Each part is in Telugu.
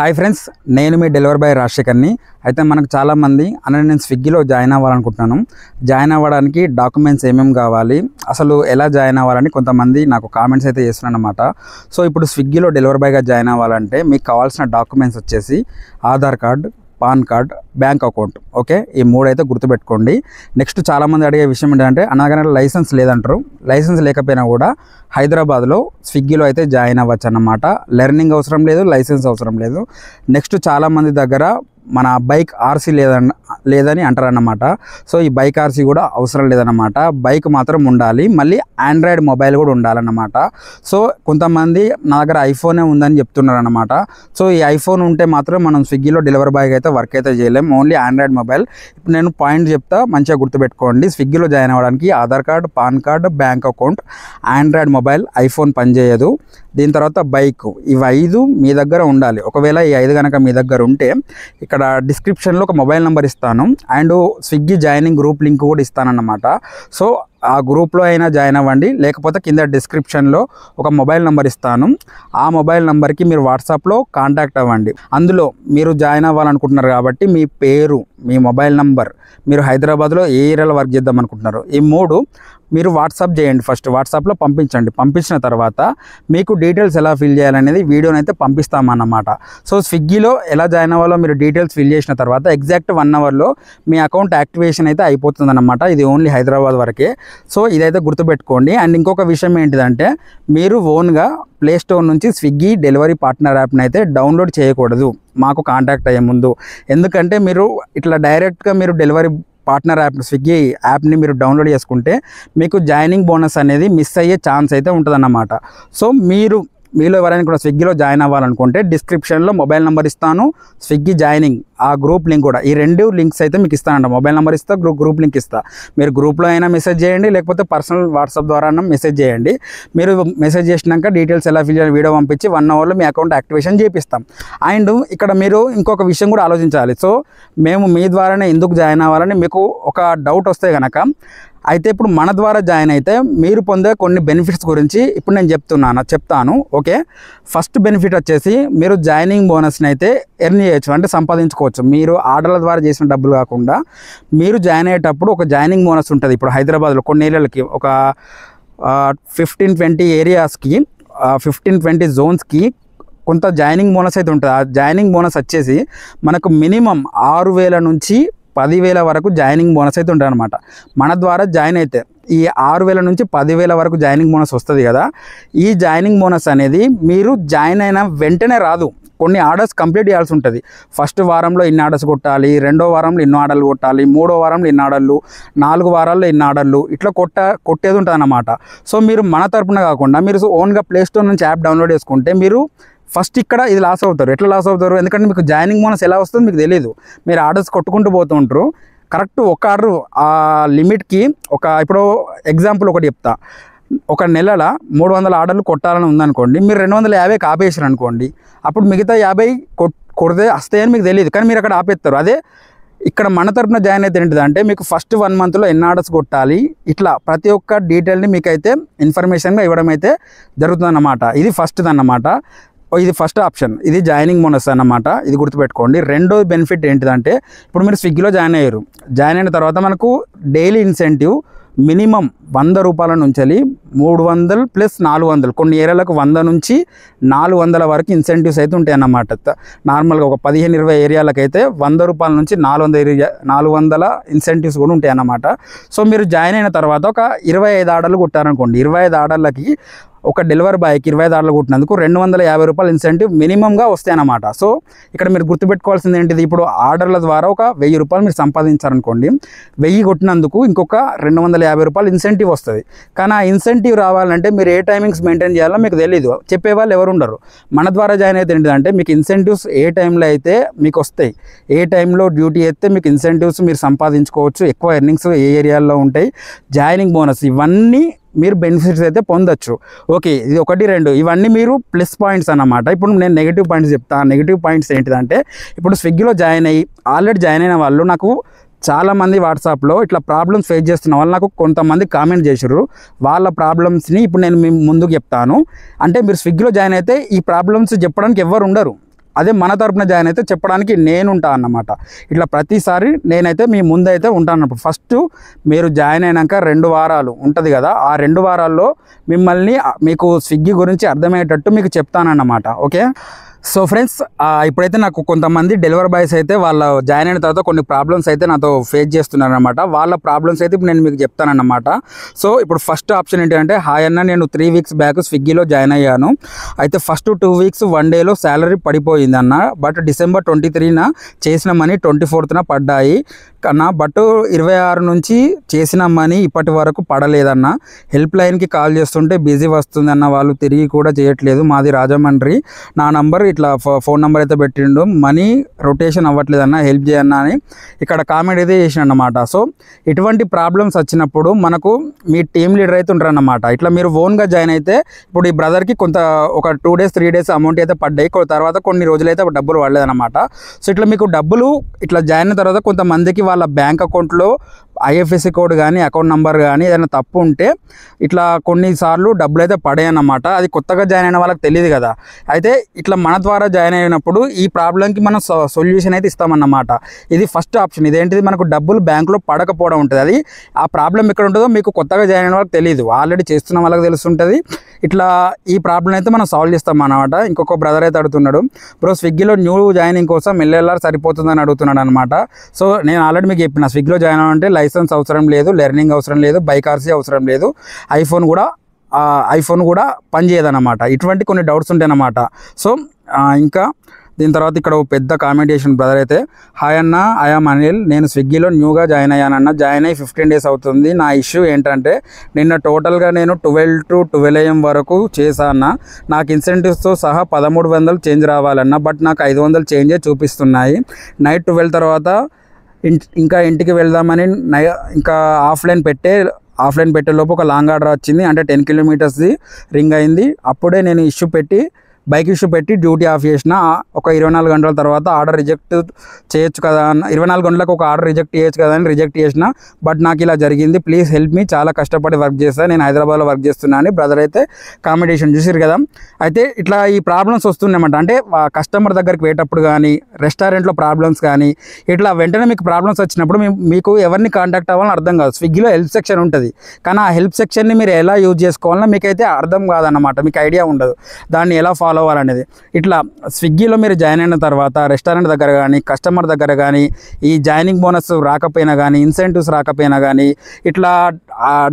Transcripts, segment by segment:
హాయ్ ఫ్రెండ్స్, నేను మీ డెలివరీ బాయ్ రాజశేఖర్ని. అయితే మనకు చాలామంది నేను స్విగ్గీలో జాయిన్ అవ్వాలనుకుంటున్నాను. జాయిన్ అవ్వడానికి డాక్యుమెంట్స్ ఏమేమి కావాలి, అసలు ఎలా జాయిన్ అవ్వాలని కొంతమంది నాకు కామెంట్స్ అయితే చేస్తున్నాను అనమాట. సో ఇప్పుడు స్విగ్గీలో డెలివరీ బాయ్గా జాయిన్ అవ్వాలంటే మీకు కావాల్సిన డాక్యుమెంట్స్ వచ్చేసి Aadhaar card, pan card, bank account. Okay, ఈ మూడు అయితే గుర్తుపెట్టుకోండి. నెక్స్ట్ చాలామంది అడిగే విషయం ఏంటంటే అనగానే లైసెన్స్ లేదంటారు. లైసెన్స్ లేకపోయినా కూడా హైదరాబాద్లో స్విగ్గీలో అయితే జాయిన్ అవ్వచ్చు అన్నమాట. లెర్నింగ్ అవసరం లేదు, లైసెన్స్ అవసరం లేదు. నెక్స్ట్ చాలామంది దగ్గర మన బైక్ ఆర్సీ లేదని అంటారన్నమాట. సో ఈ బైక్ ఆర్సీ కూడా అవసరం లేదన్నమాట. బైక్ మాత్రం ఉండాలి, మళ్ళీ ఆండ్రాయిడ్ మొబైల్ కూడా ఉండాలన్నమాట. సో కొంతమంది నా దగ్గర ఐఫోనే ఉందని చెప్తున్నారు అన్నమాట. సో ఈ ఐఫోన్ ఉంటే మాత్రం మనం స్విగ్గీలో డెలివరీ బాయ్గా అయితే వర్క్ అయితే చేయలేం, ఓన్లీ ఆండ్రాయిడ్ మొబైల్. ఇప్పుడు నేను పాయింట్ చెప్తా, మంచిగా గుర్తుపెట్టుకోండి. స్విగ్గీలో జాయిన్ అవ్వడానికి Aadhaar card, pan card, bank account, Android mobile, iPhone పనిచేయదు. దీని తర్వాత బైక్, ఇవి 5 మీ దగ్గర ఉండాలి. ఒకవేళ ఈ 5 కనుక మీ దగ్గర ఉంటే ఇక్కడ డిస్క్రిప్షన్లో ఒక మొబైల్ నెంబర్ ఇస్తాను, and Swiggy joining group link కూడా ఇస్తానన్నమాట. సో ఆ గ్రూప్లో అయినా జాయిన్ అవ్వండి, లేకపోతే కింద డిస్క్రిప్షన్లో ఒక మొబైల్ నెంబర్ ఇస్తాను. ఆ మొబైల్ నెంబర్కి మీరు వాట్సాప్లో కాంటాక్ట్ అవ్వండి. అందులో మీరు జాయిన్ అవ్వాలనుకుంటున్నారు కాబట్టి మీ పేరు, మీ మొబైల్ నెంబర్, మీరు హైదరాబాద్లో ఏ ఏరియాలో వర్క్ చేద్దాం అనుకుంటున్నారు, ఈ 3 మీరు వాట్సాప్ చేయండి. ఫస్ట్ వాట్సాప్లో పంపించండి. పంపించిన తర్వాత మీకు డీటెయిల్స్ ఎలా ఫిల్ చేయాలనేది వీడియోని అయితే పంపిస్తామన్నమాట. సో స్విగ్గీలో ఎలా జాయిన్ అవ్వాలో మీరు డీటెయిల్స్ ఫిల్ చేసిన తర్వాత ఎగ్జాక్ట్ 1 అవర్లో మీ అకౌంట్ యాక్టివేషన్ అయితే అయిపోతుందన్నమాట. ఇది ఓన్లీ హైదరాబాద్ వరకే. సో ఇదైతే గుర్తుపెట్టుకోండి. అండ్ ఇంకొక విషయం ఏంటిదంటే మీరు ఓన్గా ప్లేస్టోర్ నుంచి స్విగ్గీ డెలివరీ పార్ట్నర్ యాప్ని అయితే డౌన్లోడ్ చేయకూడదు మాకు కాంటాక్ట్ అయ్యే ముందు. ఎందుకంటే మీరు ఇట్లా డైరెక్ట్గా మీరు డెలివరీ పార్ట్నర్ యాప్ స్విగ్గీ యాప్ని మీరు డౌన్లోడ్ చేసుకుంటే మీకు జాయినింగ్ బోనస్ అనేది మిస్ అయ్యే ఛాన్స్ అయితే ఉంటుందన్నమాట. సో మీలో ఎవరైనా కూడా స్విగ్గీలో జాయిన్ అవ్వాలనుకుంటే డిస్క్రిప్షన్లో మొబైల్ నెంబర్ ఇస్తాను, స్విగ్గీ జాయినింగ్ ఆ గ్రూప్ లింక్ కూడా, ఈ 2 లింక్స్ అయితే మీకు ఇస్తానంట. మొబైల్ నెంబర్ ఇస్తా, గ్రూప్ లింక్ ఇస్తా. మీరు గ్రూప్లో అయినా మెసేజ్ చేయండి, లేకపోతే పర్సనల్ వాట్సాప్ ద్వారా మెసేజ్ చేయండి. మీరు మెసేజ్ చేసినాక డీటెయిల్స్ ఎలా ఫిల్ చేయాలి వీడియో పంపించి 1 అవర్లో మీ అకౌంట్ యాక్టివేషన్ చేపిస్తాం. అండ్ ఇక్కడ మీరు ఇంకొక విషయం కూడా ఆలోచించాలి. సో మేము మీ ద్వారానే ఎందుకు జాయిన్ అవ్వాలని మీకు ఒక డౌట్ వస్తే కనుక, అయితే ఇప్పుడు మన ద్వారా జాయిన్ అయితే మీరు పొందే కొన్ని బెనిఫిట్స్ గురించి ఇప్పుడు నేను చెప్తాను. ఓకే, ఫస్ట్ బెనిఫిట్ వచ్చేసి మీరు జాయినింగ్ బోనస్ని అయితే ఎర్న్ చేయొచ్చు, అంటే సంపాదించుకోవచ్చు. మీరు ఆర్డర్ల ద్వారా చేసిన డబ్బులు కాకుండా మీరు జాయిన్ అయ్యేటప్పుడు ఒక జాయినింగ్ బోనస్ ఉంటుంది. ఇప్పుడు హైదరాబాద్లో కొన్ని ఏరియాలకి ఒక 15-20 ఏరియాస్కి 15-20 జోన్స్కి కొంత జాయినింగ్ బోనస్ అయితే ఉంటుంది. ఆ జాయినింగ్ బోనస్ వచ్చేసి మనకు మినిమం 6,000 నుంచి 10,000 వరకు జాయినింగ్ బోనస్ అయితే ఉంటుంది అనమాట. మన ద్వారా జాయిన్ అయితే ఈ 6,000 నుంచి 10,000 వరకు జాయినింగ్ బోనస్ వస్తుంది కదా. ఈ జాయినింగ్ బోనస్ అనేది మీరు జాయిన్ అయిన వెంటనే రాదు. కొన్ని ఆర్డర్స్ కంప్లీట్ చేయాల్సి ఉంటుంది. ఫస్ట్ వారంలో ఇన్ని ఆర్డర్స్ కొట్టాలి, 2వ వారంలో ఇన్ని ఆర్డర్లు కొట్టాలి, 3వ వారంలో ఇన్ని ఆర్డర్లు, 4 వారాల్లో ఇన్ని ఆర్డర్లు, ఇట్లా కొట్టేది ఉంటుంది అన్నమాట. సో మీరు మన తరపున కాకుండా మీరు ఓన్గా ప్లేస్టోర్ నుంచి యాప్ డౌన్లోడ్ చేసుకుంటే మీరు ఫస్ట్ ఇక్కడ ఇది లాస్ అవుతారు. ఎట్లా లాస్ అవుతారు? ఎందుకంటే మీకు జాయినింగ్ బోనస్ ఎలా వస్తుందో మీకు తెలియదు. మీరు ఆర్డర్స్ కొట్టుకుంటూ పోతూ ఉంటారు. కరెక్ట్ ఒక ఆర్డర్ ఆ లిమిట్కి ఇప్పుడు ఎగ్జాంపుల్ ఒకటి చెప్తా. ఒక నెలలో 300 ఆర్డర్లు కొట్టాలని ఉందనుకోండి, మీరు 250 ఆపేసారు అనుకోండి, అప్పుడు మిగతా 50 కొడితే వస్తాయని మీకు తెలియదు, కానీ మీరు అక్కడ ఆపేస్తారు. అదే ఇక్కడ మన తరపున జాయిన్ అయితే ఏంటిదంటే మీకు ఫస్ట్ 1 మంత్లో ఎన్ని ఆర్డర్స్ కొట్టాలి, ఇట్లా ప్రతి ఒక్క డీటెయిల్ని మీకైతే ఇన్ఫర్మేషన్గా ఇవ్వడం అయితే జరుగుతుందన్నమాట. ఇది ఫస్ట్ది అన్నమాట. ఇది ఫస్ట్ ఆప్షన్, ఇది జాయినింగ్ బోనస్ అన్నమాట. ఇది గుర్తుపెట్టుకోండి. రెండో బెనిఫిట్ ఏంటిదంటే ఇప్పుడు మీరు స్విగ్గీలో జాయిన్ అయ్యారు. జాయిన్ అయిన తర్వాత మనకు డైలీ ఇన్సెంటివ్ మినిమం 100 రూపాయల నుంచి 300 ప్లస్ 400, కొన్ని ఏరియాలకు 100 నుంచి 400 వరకు ఇన్సెంటివ్స్ అయితే ఉంటాయి అన్నమాట. నార్మల్గా ఒక 15-20 ఏరియాలకైతే 100 రూపాయల నుంచి 400 ఇన్సెంటివ్స్ కూడా ఉంటాయి అన్నమాట. సో మీరు జాయిన్ అయిన తర్వాత ఒక 25 ఆర్డర్లు కొట్టారనుకోండి, 25 ఆర్డర్లకి ఒక డెలివరీ బాయ్కి 25 ఆర్డర్లు కొట్టినందుకు 250 రూపాయలు ఇన్సెంటివ్ మినిమంగా వస్తాయి అన్నమాట. సో ఇక్కడ మీరు గుర్తుపెట్టుకోవాల్సింది ఏంటిది, ఇప్పుడు ఆర్డర్ల ద్వారా ఒక 1000 రూపాయలు మీరు సంపాదించారనుకోండి, 1000 కొట్టినందుకు ఇంకొక 250 రూపాయలు ఇన్సెంటివ్ వస్తుంది. కానీ ఆ ఇన్సెంటివ్ రావాలంటే మీరు ఏ టైమింగ్స్ మెయింటైన్ చేయాలో మీకు తెలియదు, చెప్పేవాళ్ళు ఎవరు ఉండరు. మన ద్వారా జాయిన్ అయితే ఏంటిదంటే మీకు ఇన్సెంటివ్స్ ఏ టైంలో అయితే మీకు వస్తాయి, ఏ టైంలో డ్యూటీ అయితే మీకు ఇన్సెంటివ్స్ మీరు సంపాదించుకోవచ్చు, ఎక్కువ ఎర్నింగ్స్ ఏ ఏరియాల్లో ఉంటాయి, జాయినింగ్ బోనస్, ఇవన్నీ మీరు బెనిఫిట్స్ అయితే పొందొచ్చు. ఓకే, ఇది 1, 2 ఇవన్నీ మీరు ప్లస్ పాయింట్స్ అన్నమాట. ఇప్పుడు నేను నెగిటివ్ పాయింట్స్ చెప్తాను. నెగిటివ్ పాయింట్స్ ఏంటిదంటే ఇప్పుడు స్విగ్గీలో ఆల్రెడీ జాయిన్ అయిన వాళ్ళు నాకు చాలామంది వాట్సాప్లో ఇట్లా ప్రాబ్లమ్స్ ఫేస్ చేస్తున్న వాళ్ళు నాకు కొంతమంది కామెంట్ చేశారు. వాళ్ళ ప్రాబ్లమ్స్ని ఇప్పుడు నేను మీ ముందుకు చెప్తాను. అంటే మీరు స్విగ్గీలో జాయిన్ అయితే ఈ ప్రాబ్లమ్స్ చెప్పడానికి ఎవ్వరు ఉండరు. అదే మన తరపున జాయిన్ అయితే చెప్పడానికి నేను ఉంటాను అన్నమాట. ఇట్లా ప్రతిసారి నేనైతే మీ ముందైతే ఉంటాను అన్నప్పుడు. ఫస్ట్ మీరు జాయిన్ అయినాక 2 వారాలు ఉంటుంది కదా, ఆ 2 వారాల్లో మిమ్మల్ని మీకు స్విగ్గీ గురించి అర్థమయ్యేటట్టు మీకు చెప్తానన్నమాట. ఓకే. సో ఫ్రెండ్స్, ఇప్పుడైతే నాకు కొంతమంది డెలివరీ బాయ్స్ అయితే వాళ్ళ జాయిన్ అయిన తర్వాత కొన్ని ప్రాబ్లమ్స్ అయితే నాతో ఫేస్ చేస్తున్నారన్నమాట. వాళ్ళ ప్రాబ్లమ్స్ అయితే ఇప్పుడు నేను మీకు చెప్తానన్నమాట. సో ఇప్పుడు ఫస్ట్ ఆప్షన్ ఏంటంటే, హాయ్ అన్న, నేను 3 వీక్స్ బ్యాక్ స్విగ్గీలో జాయిన్ అయ్యాను. అయితే ఫస్ట్ 2 వీక్స్ 1 డేలో శాలరీ పడిపోయింది అన్న. బట్ December 23న చేసిన మనీ 24న పడ్డాయి కన్నా. బట్ 26 నుంచి చేసిన మనీ ఇప్పటి వరకు పడలేదన్న. హెల్ప్ లైన్కి కాల్ చేస్తుంటే బిజీ వస్తుందన్న, వాళ్ళు తిరిగి కూడా చేయట్లేదు. మాది రాజమండ్రి, నా నంబర్ ఇట్లా ఫోన్ నెంబర్ అయితే పెట్టిండు, మనీ రొటేషన్ అవ్వట్లేదన్న, హెల్ప్ చేయన్న అని ఇక్కడ కామెంట్ అయితే చేసిన అన్నమాట. సో ఇటువంటి ప్రాబ్లమ్స్ వచ్చినప్పుడు మనకు మీ టీమ్ లీడర్ అయితే ఉంటారన్నమాట. ఇట్లా మీరు ఓన్గా జాయిన్ అయితే ఇప్పుడు ఈ బ్రదర్కి ఒక 2 డేస్ 3 డేస్ అమౌంట్ అయితే పడ్డాయి, తర్వాత కొన్ని రోజులైతే డబ్బులు పడలేదన్నమాట. సో ఇట్లా మీకు డబ్బులు ఇట్లా జాయిన్ అయిన తర్వాత కొంతమందికి వాళ్ళ బ్యాంక్ అకౌంట్లో IFSC కోడ్ కానీ అకౌంట్ నెంబర్ కానీ ఏదైనా తప్పు ఉంటే ఇట్లా కొన్నిసార్లు డబ్బులు అయితే పడాయన్నమాట. అది కొత్తగా జాయిన్ అయిన వాళ్ళకి తెలియదు కదా. అయితే ఇట్లా మన ద్వారా జాయిన్ అయినప్పుడు ఈ ప్రాబ్లంకి మనం సొల్యూషన్ అయితే ఇస్తామన్నమాట. ఇది ఫస్ట్ ఆప్షన్. ఇదేంటిది, మనకు డబ్బులు బ్యాంకులో పడకపోవడం ఉంటుంది. అది ఆ ప్రాబ్లం ఎక్కడ ఉంటుందో మీకు కొత్తగా జాయిన్ అయిన వాళ్ళకి తెలియదు, ఆల్రెడీ చేస్తున్న వాళ్ళకి తెలుస్తుంటుంది. ఇట్లా ఈ ప్రాబ్లం అయితే మనం సాల్వ్ చేస్తాం అన్నమాట. ఇంకొక బ్రదర్ అయితే అడుగుతున్నాడు, బ్రో స్విగ్గీలో న్యూ జాయినింగ్ కోసం LLR సరిపోతుందని అడుగుతున్నాడు అనమాట. సో నేను ఆల్రెడీ మీకు చెప్పిన, స్విగ్గీలో జాయిన్ అవ్వాలంటే లైసెన్స్ అవసరం లేదు, లెర్నింగ్ అవసరం లేదు, బైక్ ఆర్సీ అవసరం లేదు, ఐఫోన్ కూడా పనిచేయదన్నమాట. ఇటువంటి కొన్ని డౌట్స్ ఉంటాయన్నమాట. సో ఇంకా దీని తర్వాత ఇక్కడ పెద్ద కామెంటేషన్ బ్రదర్ అయితే, హాయ్ అన్న, ఐఎమ్ అనిల్, నేను స్విగ్గీలో న్యూగా జాయిన్ అయ్యానన్న. జాయిన్ అయ్యి 15 డేస్ అవుతుంది. నా ఇష్యూ ఏంటంటే, నిన్న టోటల్గా నేను 12 to 12 AM వరకు చేశాను. నాకు ఇన్సెంటివ్స్తో సహా 1300 చేంజ్ రావాలన్న, బట్ నాకు 500 చేంజే చూపిస్తున్నాయి. నైట్ 12 తర్వాత ఇంకా ఇంటికి వెళ్దామని ఇంకా ఆఫ్లైన్ పెట్టే లోపు ఒక లాంగ్ ఆర్డర్ వచ్చింది. అంటే 10 kilometers రింగ్ అయింది. అప్పుడే నేను బైక్ ఇష్యూ పెట్టి డ్యూటీ ఆఫ్ చేసిన. ఒక 24 గంటల తర్వాత ఆర్డర్ రిజెక్ట్ చేయొచ్చు కదా అన్న, 24 గంటలకు ఒక ఆర్డర్ రిజెక్ట్ చేయొచ్చు కదా అని రిజెక్ట్ చేసిన. బట్ నాకు ఇలా జరిగింది, ప్లీజ్ హెల్ప్ మీ, చాలా కష్టపడి వర్క్ చేస్తాను, నేను హైదరాబాద్లో వర్క్ చేస్తున్నా అని బ్రదర్ అయితే కామెంటేషన్ చూసారు కదా. అయితే ఇట్లా ఈ ప్రాబ్లమ్స్ వస్తున్నాయన్నమాట. అంటే కస్టమర్ దగ్గరికి పోయేటప్పుడు కానీ, రెస్టారెంట్లో ప్రాబ్లమ్స్ కానీ, ఇట్లా వెంటనే మీకు ప్రాబ్లమ్స్ వచ్చినప్పుడు మీకు ఎవరిని కాంటాక్ట్ అవ్వాలని అర్థం కాదు. స్విగ్గీలో హెల్ప్ సెక్షన్ ఉంటుంది, కానీ ఆ హెల్ప్ సెక్షన్ని మీరు ఎలా యూజ్ చేసుకోవాలన్నా మీకైతే అర్థం కాదన్నమాట, మీకు ఐడియా ఉండదు దాన్ని ఎలా ఫాలో అవ్వాలనేది. ఇట్లా స్విగ్గీలో మీరు జాయిన్ అయిన తర్వాత రెస్టారెంట్ దగ్గర కానీ, కస్టమర్ దగ్గర కానీ, ఈ జాయినింగ్ బోనస్ రాకపోయినా కానీ, ఇన్సెంటివ్స్ రాకపోయినా కానీ, ఇట్లా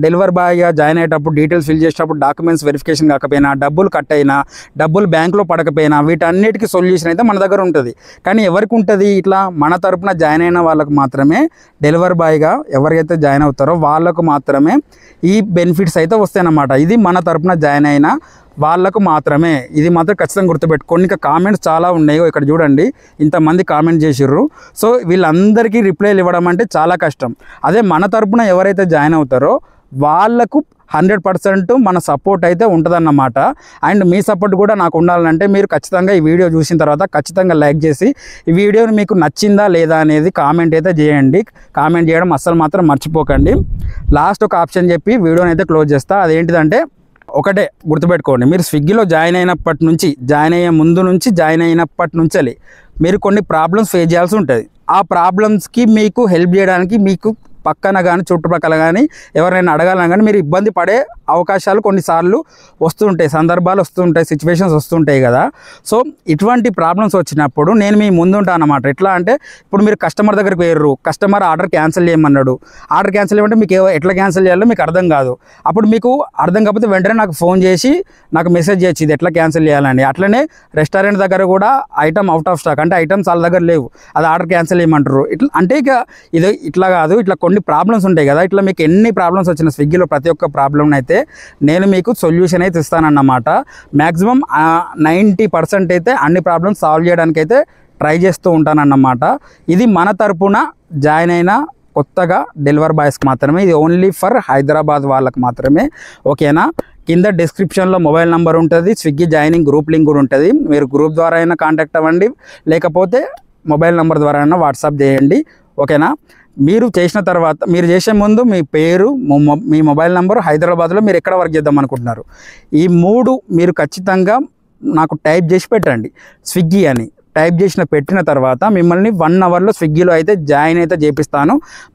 డెలివరీ బాయ్గా జాయిన్ అయ్యేటప్పుడు డీటెయిల్స్ ఫిల్ చేసేటప్పుడు డాక్యుమెంట్స్ వెరిఫికేషన్ కాకపోయినా, డబ్బులు కట్ అయినా, డబ్బులు బ్యాంకులో పడకపోయినా, వీటన్నిటికీ సొల్యూషన్ అయితే మన దగ్గర ఉంటుంది. కానీ ఎవరికి ఉంటుంది, ఇట్లా మన తరపున జాయిన్ అయిన వాళ్ళకు మాత్రమే, డెలివరీ బాయ్గా ఎవరికైతే జాయిన్ అవుతారో వాళ్ళకు మాత్రమే ఈ బెనిఫిట్స్ అయితే వస్తాయన్నమాట. ఇది మన తరపున జాయిన్ అయిన వాళ్ళకు మాత్రమే. ఇది మాత్రం ఖచ్చితంగా గుర్తుపెట్టుకోండి. ఇంకా కామెంట్స్ చాలా ఉన్నాయి, ఇక్కడ చూడండి, ఇంతమంది కామెంట్ చేసిర్రు. సో వీళ్ళందరికీ రిప్లైలు ఇవ్వడం అంటే చాలా కష్టం. అదే మన తరపున ఎవరైతే జాయిన్ అవుతారో వాళ్ళకు 100% మన సపోర్ట్ అయితే ఉంటుందన్నమాట. అండ్ మీ సపోర్ట్ కూడా నాకు ఉండాలంటే మీరు ఖచ్చితంగా ఈ వీడియో చూసిన తర్వాత ఖచ్చితంగా లైక్ చేసి ఈ వీడియోని మీకు నచ్చిందా లేదా అనేది కామెంట్ అయితే చేయండి. కామెంట్ చేయడం అస్సలు మాత్రం మర్చిపోకండి. లాస్ట్ ఒక ఆప్షన్ చెప్పి వీడియోని అయితే క్లోజ్ చేస్తా. అదేంటిదంటే, ఒకటే గుర్తుపెట్టుకోండి, మీరు స్విగ్గీలో జాయిన్ అయినప్పటి నుంచి, జాయిన్ అయ్యే ముందు నుంచి, జాయిన్ అయినప్పటి నుంచి మీరు కొన్ని ప్రాబ్లమ్స్ ఫేస్ చేయాల్సి ఉంటుంది. ఆ ప్రాబ్లమ్స్కి మీకు హెల్ప్ చేయడానికి మీకు పక్కన కానీ చుట్టుపక్కల కానీ ఎవరైనా అడగాలని కానీ మీరు ఇబ్బంది పడే అవకాశాలు కొన్నిసార్లు వస్తుంటాయి, సందర్భాలు వస్తుంటాయి, సిచ్యువేషన్స్ వస్తుంటాయి కదా. సో ఇటువంటి ప్రాబ్లమ్స్ వచ్చినప్పుడు నేను మీ ముందుంటాను అన్నమాట. ఎట్లా అంటే, ఇప్పుడు మీరు కస్టమర్ దగ్గరికి పోయారు, కస్టమర్ ఆర్డర్ క్యాన్సిల్ చేయమన్నాడు. ఆర్డర్ క్యాన్సిల్ చేయమంటే మీకు ఎట్లా క్యాన్సిల్ చేయాలో మీకు అర్థం కాదు. అప్పుడు మీకు అర్థం కాకపోతే వెంటనే నాకు ఫోన్ చేసి నాకు మెసేజ్ చేయొచ్చు, ఇది ఎట్లా క్యాన్సిల్ చేయాలని. అట్లనే రెస్టారెంట్ దగ్గర కూడా ఐటమ్ అవుట్ ఆఫ్ స్టాక్, అంటే ఐటమ్స్ వాళ్ళ దగ్గర లేవు, అది ఆర్డర్ క్యాన్సిల్ చేయమంటారు. ఇట్లా అంటే ఇక ఇది ఇట్లా కాదు, ఇట్లా కొన్ని ప్రాబ్లమ్స్ ఉంటాయి కదా. ఇట్లా మీకు ఎన్ని ప్రాబ్లమ్స్ వచ్చిన స్విగ్గీలో ప్రతి ఒక్క ప్రాబ్లం అయితే నేను మీకు సొల్యూషన్ అయితే ఇస్తానన్నమాట. మ్యాక్సిమం 90% అయితే అన్ని ప్రాబ్లమ్స్ సాల్వ్ చేయడానికి అయితే ట్రై చేస్తూ ఉంటానన్నమాట. ఇది మన తరపున జాయిన్ అయిన కొత్తగా డెలివరీ బాయ్స్కి మాత్రమే, ఇది ఓన్లీ ఫర్ హైదరాబాద్ వాళ్ళకి మాత్రమే. ఓకేనా. కింద డిస్క్రిప్షన్లో మొబైల్ నెంబర్ ఉంటుంది, స్విగ్గీ జాయినింగ్ గ్రూప్ లింక్ కూడా ఉంటుంది. మీరు గ్రూప్ ద్వారా అయినా కాంటాక్ట్ అవ్వండి, లేకపోతే మొబైల్ నెంబర్ ద్వారా అయినా వాట్సాప్ చేయండి. ఓకేనా. మీరు చేసిన తర్వాత, మీరు చేసే ముందు మీ పేరు, మీ మొబైల్ నెంబరు, హైదరాబాద్లో మీరు ఎక్కడ వర్క్ చేద్దాం అనుకుంటున్నారు, ఈ 3 మీరు ఖచ్చితంగా నాకు టైప్ చేసి పెట్టండి. స్విగ్గీ అని టైప్ చేసిన పెట్టిన తర్వాత మిమ్మల్ని 1 అవర్లో స్విగ్గీలో అయితే జాయిన్ అయితే చేపిస్తాను.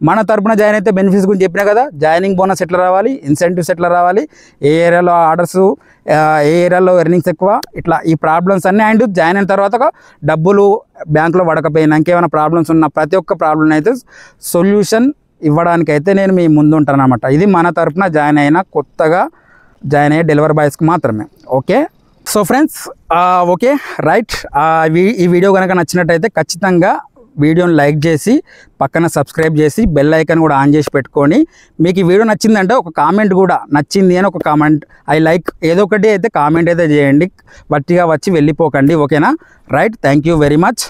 మన తరపున జాయిన్ అయితే బెనిఫిట్స్ గురించి చెప్పినా కదా, జాయినింగ్ బోనస్ ఎట్లా రావాలి, ఇన్సెంటివ్స్ ఎట్లా రావాలి, ఏ ఏరియాలో ఆర్డర్స్, ఏ ఏరియాలో ఎర్నింగ్స్ ఎక్కువ, ఇట్లా ఈ ప్రాబ్లమ్స్ అన్నీ. అండ్ జాయిన్ అయిన తర్వాత డబ్బులు బ్యాంకులో పడకపోయినా ఇంకేమైనా ప్రాబ్లమ్స్ ఉన్న ప్రతి ఒక్క ప్రాబ్లం అయితే సొల్యూషన్ ఇవ్వడానికైతే నేను మీ ముందు ఉంటాను అన్నమాట. ఇది మన తరపున జాయిన్ అయిన కొత్తగా జాయిన్ అయ్యే డెలివరీ బాయ్స్కి మాత్రమే. Okay, so friends, okay right. ఈ వీడియో కనుక నచ్చినట్టయితే ఖచ్చితంగా వీడియోని లైక్ చేసి పక్కన సబ్స్క్రైబ్ చేసి బెల్ ఐకాన్ కూడా ఆన్ చేసి పెట్టుకొని, మీకు ఈ వీడియో నచ్చిందంటే ఒక కామెంట్ కూడా, నచ్చింది అని ఒక కామెంట్, ఐ లైక్ ఏదో ఒకటి అయితే కామెంట్ అయితే చేయండి, వట్టిగా వచ్చి వెళ్ళిపోకండి. ఓకేనా, right. Thank you very much.